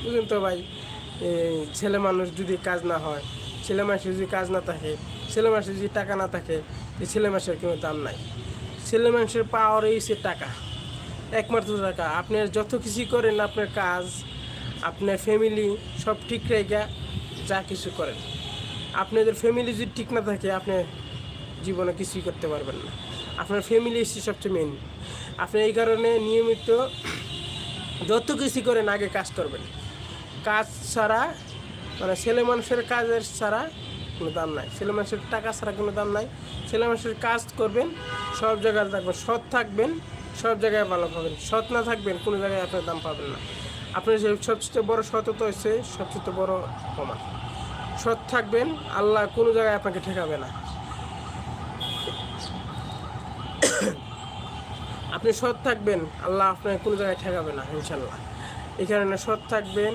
বুঝলেন তো ভাই। ছেলে মানুষ যদি কাজ না হয়, ছেলে মানুষের যদি কাজ না থাকে, ছেলে মানুষের যদি টাকা না থাকে, এই ছেলে মানুষের কোনো দাম নাই। ছেলে মানুষের পাওয়ারই হচ্ছে টাকা, একমাত্র টাকা। আপনি যত কিছুই করেন, আপনার কাজ, আপনার ফ্যামিলি সব ঠিক রেখে যা কিছু করেন, আপনাদের ফ্যামিলি যদি ঠিক না থাকে, আপনি জীবনে কিছুই করতে পারবেন না। আপনার ফ্যামিলি হচ্ছে সবচেয়ে মেন। আপনি এই কারণে নিয়মিত যত কিছু করেন আগে কাজ করবেন। কাজ ছাড়া মানে ছেলে মানুষের কাজের ছাড়া কোনো দাম নাই, ছেলে মানুষের টাকা ছাড়া কোনো দাম নাই। ছেলে মানুষের কাজ করবেন, সব জায়গায় থাকবেন, সৎ থাকবেন, সব জায়গায় ভালো পাবেন। সৎ না থাকবেন, কোনো জায়গায় আপনার দাম পাবেন না। আপনার যে সবচেয়ে বড় সততা হচ্ছে সবচেয়ে বড় প্রমাণ। সৎ থাকবেন, আল্লাহ কোনো জায়গায় আপনাকে ঠেকাবে না। আপনি সৎ থাকবেন, আল্লাহ আপনাকে কোনো জায়গায় ঠেকাবে না ইনশাল্লাহ। এই কারণে সৎ থাকবেন।